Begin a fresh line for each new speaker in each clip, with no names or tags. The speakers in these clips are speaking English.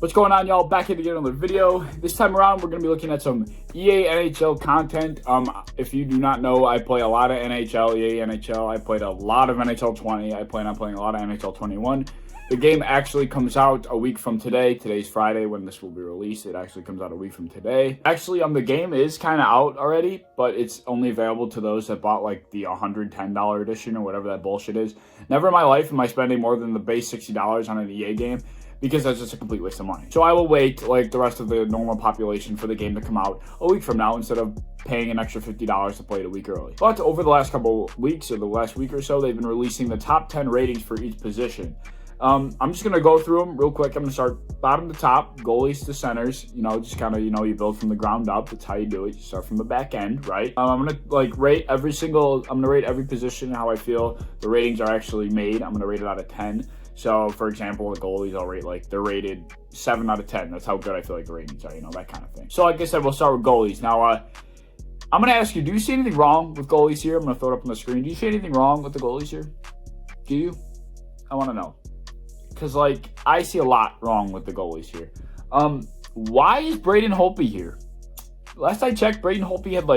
What's going on, y'all? Back here to get another video. This time around, we're going to be looking at some EA NHL content. If you do not know, I play a lot of NHL, EA NHL. I played a lot of NHL 20. I plan on playing a lot of NHL 21. The game actually comes out a week from today. Today's Friday when this will be released. It actually comes out a week from today. Actually, the game is kind of out already, but it's only available to those that bought like the $110 edition or whatever that bullshit is. Never in my life am I spending more than the base $60 on an EA game, because that's just a complete waste of money. So I will wait like the rest of the normal population for the game to come out a week from now instead of paying an extra $50 to play it a week early. But over the last couple weeks or the last week or so, they've been releasing the top 10 ratings for each position. I'm just going to go through them real quick. I'm going to start bottom to top, goalies to centers, just kind of, you build from the ground up. That's how you do it. You start from the back end, right? I'm going to rate every position, how I feel the ratings are actually made. I'm going to rate it out of 10. So, for example, the goalies, I'll rate they're rated 7 out of 10. That's how good I feel like the ratings are, that kind of thing. So, like I said, we'll start with goalies. Now, I'm going to ask you, do you see anything wrong with goalies here? I'm going to throw it up on the screen. Do you see anything wrong with the goalies here? Do you? I want to know. Because, I see a lot wrong with the goalies here. Why is Braden Holtby here? Last I checked, Braden Holtby had,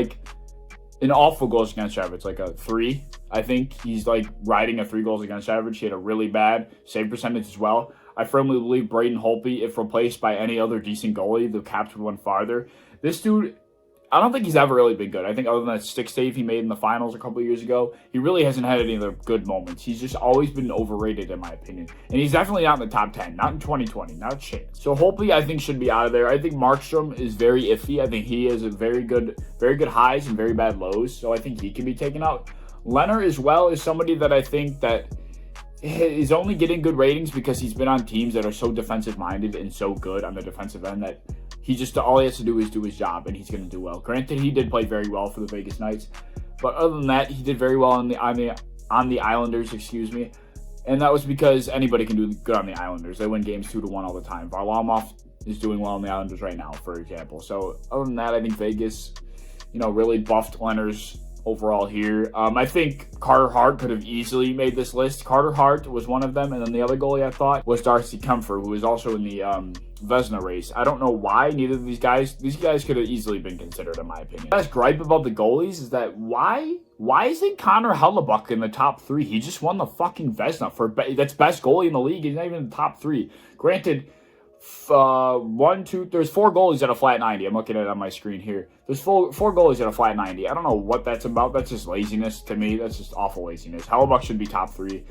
an awful goals against average, like a 3. I think he's riding a 3 goals against average. He had a really bad save percentage as well. I firmly believe Braden Holtby, if replaced by any other decent goalie, the Caps would win farther. This dude, I don't think he's ever really been good. I think other than that stick save he made in the finals a couple of years ago, he really hasn't had any other good moments. He's just always been overrated, in my opinion. And he's definitely not in the top 10. Not in 2020. Not a chance. So Holtby, I think, should be out of there. I think Markstrom is very iffy. I think he has a very good highs and very bad lows. So I think he can be taken out. Leonard as well is somebody that I think that is only getting good ratings because he's been on teams that are so defensive-minded and so good on the defensive end that all he has to do is do his job, and he's going to do well. Granted, he did play very well for the Vegas Knights, but other than that, he did very well on the Islanders, and that was because anybody can do good on the Islanders. They win games 2-1 all the time. Varlamov is doing well on the Islanders right now, for example. So other than that, I think Vegas, really buffed Leonard's overall here. I think Carter Hart could have easily made this list. Carter Hart was one of them, and then the other goalie I thought was Darcy Kempfer, who was also in the Vezina race. I don't know why neither of these guys could have easily been considered, in my opinion. The best gripe about the goalies is that why isn't Connor Hellebuyck in the top 3? He just won the fucking Vezina that's best goalie in the league. He's not even in the top 3. Granted, there's 4 goalies at a flat 90. I'm looking at it on my screen here. There's four goalies at a flat 90. I don't know what that's about. That's just laziness to me. That's just awful laziness. Hellebuyck should be top 3.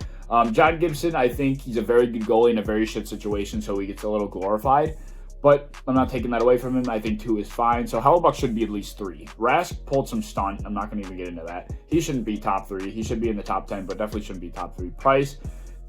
John Gibson, I think he's a very good goalie in a very shit situation, so he gets a little glorified. But I'm not taking that away from him. I think 2 is fine. So Hellebuyck should be at least 3. Rask pulled some stunt. I'm not going to even get into that. He shouldn't be top 3. He should be in the top 10, but definitely shouldn't be top 3. Price,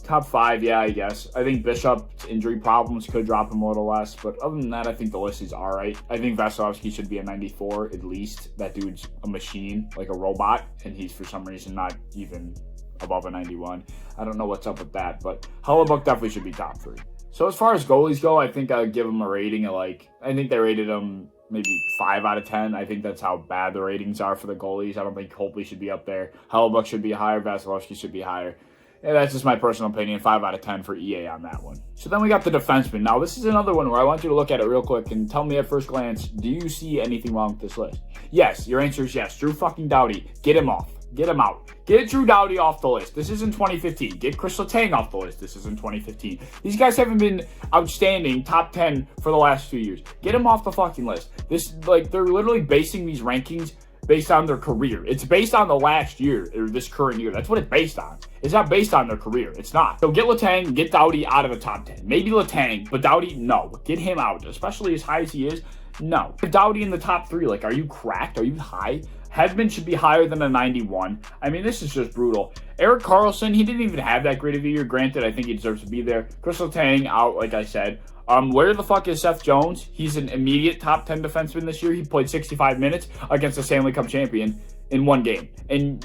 top 5, yeah, I guess. I think Bishop's injury problems could drop him a little less, but other than that, I think the list is all right. I think Vasilevsky should be a 94 at least. That dude's a machine, like a robot, and he's for some reason not even above a 91. I don't know what's up with that, but Hellebuyck definitely should be top 3. So as far as goalies go, I think I'd give him a rating of I think they rated him maybe 5 out of 10. I think that's how bad the ratings are for the goalies. I don't think Holtby should be up there. Hellebuyck should be higher. Vasilevsky should be higher. Yeah, that's just my personal opinion. 5 out of 10 for EA on that one. So then we got the defenseman. Now, this is another one where I want you to look at it real quick and tell me at first glance, do you see anything wrong with this list? Yes, your answer is yes. Drew fucking Doughty. Get him off. Get him out. Get Drew Doughty off the list. This isn't 2015. Get Chris Letang off the list. This isn't 2015. These guys haven't been outstanding top 10 for the last 2 years. Get him off the fucking list. They're literally basing these rankings based on their career. It's based on the last year, or this current year. That's what it's based on. It's not based on their career. It's not. So get Letang, get Doughty out of the top 10. Maybe Letang, but Doughty, no. Get him out, especially as high as he is. No. Doughty in the top 3, are you cracked? Are you high? Hedman should be higher than a 91. I mean, this is just brutal. Erik Karlsson, he didn't even have that great of a year. Granted, I think he deserves to be there. Chris Letang out, like I said. Where the fuck is Seth Jones? He's an immediate top 10 defenseman this year. He played 65 minutes against the Stanley Cup champion in 1 game. And,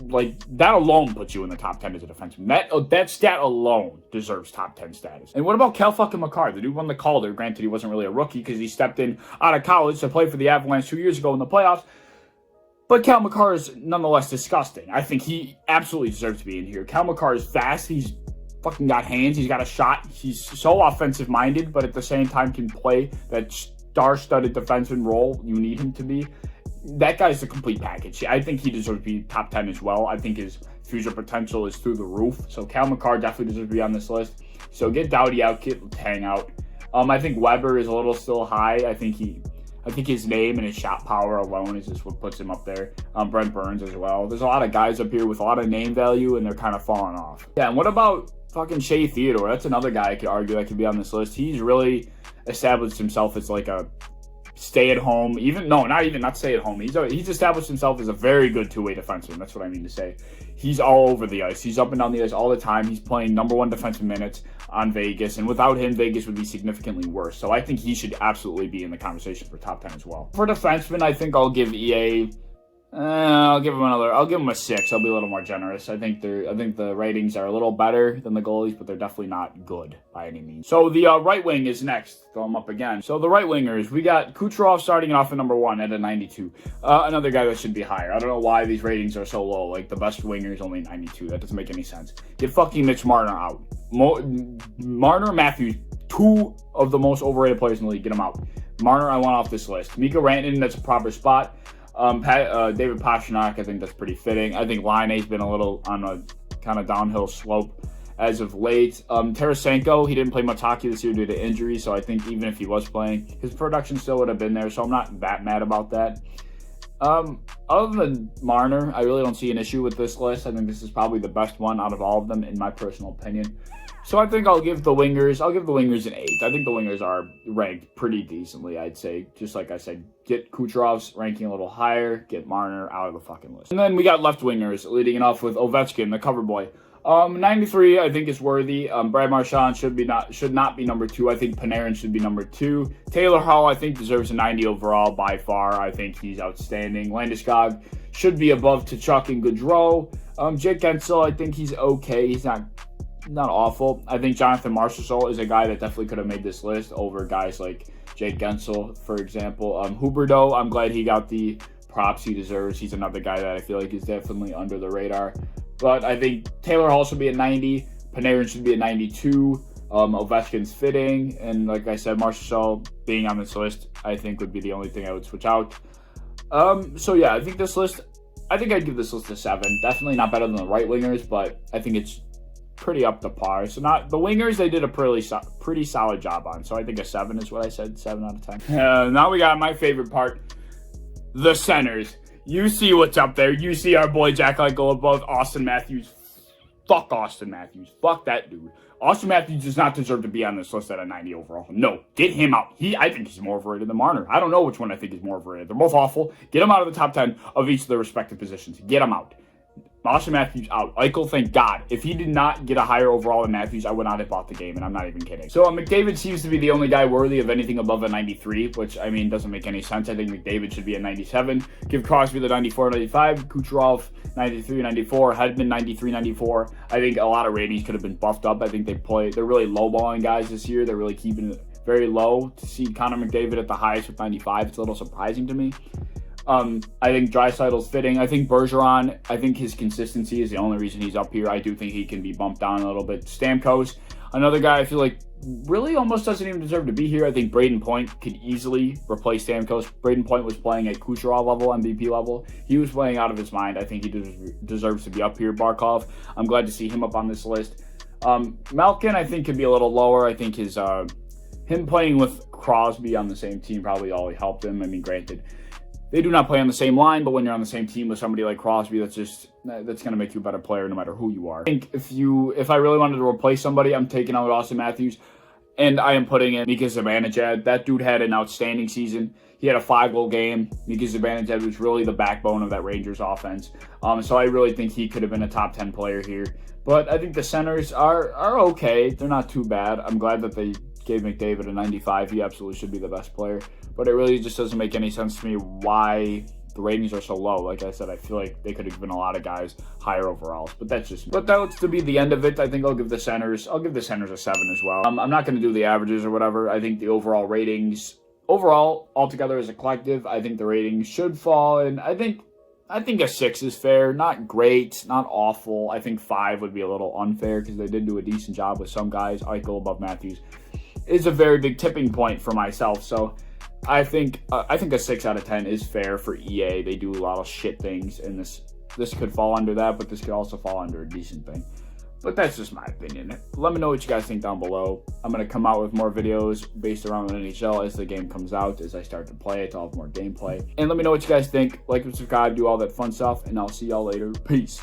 that alone puts you in the top 10 as a defenseman. That stat alone deserves top 10 status. And what about Cal fucking McCarr? The dude won the Calder. Granted, he wasn't really a rookie because he stepped in out of college to play for the Avalanche 2 years ago in the playoffs. But Cal McCarr is nonetheless disgusting. I think he absolutely deserves to be in here. Cal McCarr is fast. He's fucking got hands. He's got a shot. He's so offensive-minded, but at the same time can play that star-studded defenseman role you need him to be. That guy's a complete package. I think he deserves to be top 10 as well. I think his future potential is through the roof. So Cal McCarr definitely deserves to be on this list. So get Doughty out, get Tang out. I think Weber is a little still high. I think his name and his shot power alone is just what puts him up there. Brent Burns as well. There's a lot of guys up here with a lot of name value, and they're kind of falling off. Yeah, and what about fucking Shea Theodore? That's another guy I could argue that could be on this list. He's really established himself as like a stay-at-home, not stay-at-home. He's established himself as a very good two-way defenseman. That's what I mean to say. He's all over the ice. He's up and down the ice all the time. He's playing number one defenseman minutes on Vegas, and without him, Vegas would be significantly worse. So I think he should absolutely be in the conversation for top 10 as well. For defenseman, I think I'll give EA. I'll give him a 6. I'll be a little more generous. I think the ratings are a little better than the goalies, but they're definitely not good by any means. So the right wing is next. Throw him up again. So the right wingers, we got Kucherov starting off at number 1 at a 92. Another guy that should be higher. I don't know why these ratings are so low. Like the best winger is only 92. That doesn't make any sense. Get fucking Mitch Marner out. Marner, Matthews, 2 of the most overrated players in the league. Get them out. Marner, I want off this list. Mika Rantanen, that's a proper spot. David Pastrnak, I think that's pretty fitting. I think Laine's been a little on a kind of downhill slope as of late. Tarasenko, he didn't play much hockey this year due to injury, so I think even if he was playing, his production still would have been there, so I'm not that mad about that. Other than Marner, I really don't see an issue with this list. I think this is probably the best one out of all of them, in my personal opinion. So I think I'll give the wingers an 8. I think the wingers are ranked pretty decently, I'd say. Just like I said, get Kucherov's ranking a little higher, get Marner out of the fucking list. And then we got left wingers, leading it off with Ovechkin, the cover boy. 93, I think is worthy. Brad Marchand should not be number 2. I think Panarin should be number 2. Taylor Hall, I think, deserves a 90 overall by far. I think he's outstanding. Landeskog should be above Tkachuk and Gaudreau. Jake Guentzel, I think he's okay. He's not awful. I think Jonathan Marchessault is a guy that definitely could have made this list over guys like Jake Guentzel, for example. Huberdeau, I'm glad he got the props he deserves. He's another guy that I feel like is definitely under the radar. But I think Taylor Hall should be at 90. Panarin should be at 92. Ovechkin's fitting. And like I said, Marchessault being on this list, I think would be the only thing I would switch out. So yeah, I think I'd give this list a 7. Definitely not better than the right wingers, but I think it's pretty up to par. So not the wingers, they did a pretty solid job on. So I think a 7 is what I said, 7 out of 10. Now we got my favorite part, the centers. You see what's up there. You see our boy Jack Eichel above Austin Matthews. Fuck Austin Matthews. Fuck that dude. Austin Matthews does not deserve to be on this list at a 90 overall. No, get him out. I think he's more overrated than Marner. I don't know which one I think is more overrated. They're both awful. Get them out of the top 10 of each of their respective positions. Get them out. Austin Matthews out. Eichel, thank God. If he did not get a higher overall than Matthews, I would not have bought the game, and I'm not even kidding. So McDavid seems to be the only guy worthy of anything above a 93, which, I mean, doesn't make any sense. I think McDavid should be a 97. Give Crosby the 94, 95. Kucherov, 93, 94. Hedman, 93, 94. I think a lot of ratings could have been buffed up. I think they're really lowballing guys this year. They're really keeping it very low. To see Connor McDavid at the highest with 95, it's a little surprising to me. I think Draisaitl's fitting. I think Bergeron, I think his consistency is the only reason he's up here. I do think he can be bumped down a little bit. Stamkos, another guy I feel like really almost doesn't even deserve to be here. I think Braden Point could easily replace Stamkos. Braden Point was playing at Kucherov level, MVP level. He was playing out of his mind. I think he deserves to be up here. Barkov, I'm glad to see him up on this list. Malkin, I think, could be a little lower. I think him playing with Crosby on the same team probably all helped him. I mean, granted, they do not play on the same line, but when you're on the same team with somebody like Crosby, that's going to make you a better player no matter who you are. I think if I really wanted to replace somebody, I'm taking out Austin Matthews, and I am putting in Mika Zibanejad. That dude had an outstanding season. He had a 5-goal game. Mika Zibanejad was really the backbone of that Rangers offense. So I really think he could have been a top 10 player here. But I think the centers are okay. They're not too bad. I'm glad that they gave McDavid a 95. He absolutely should be the best player. But it really just doesn't make any sense to me why the ratings are so low. Like I said, I feel like they could have given a lot of guys higher overalls. But that's just me. But that looks to be the end of it. I think I'll give the centers a 7 as well. I'm not going to do the averages or whatever. I think the overall ratings, altogether as a collective, I think the ratings should fall. And I think I think a 6 is fair. Not great, not awful. I think 5 would be a little unfair because they did do a decent job with some guys. Eichel above Matthews is a very big tipping point for myself. So I think a 6 out of 10 is fair for EA. They do a lot of shit things, and this could fall under that, but this could also fall under a decent thing. But that's just my opinion. Let me know what you guys think down below. I'm going to come out with more videos based around the NHL as the game comes out, as I start to play it. I'll have more gameplay. And let me know what you guys think. Like and subscribe, do all that fun stuff, and I'll see y'all later. Peace.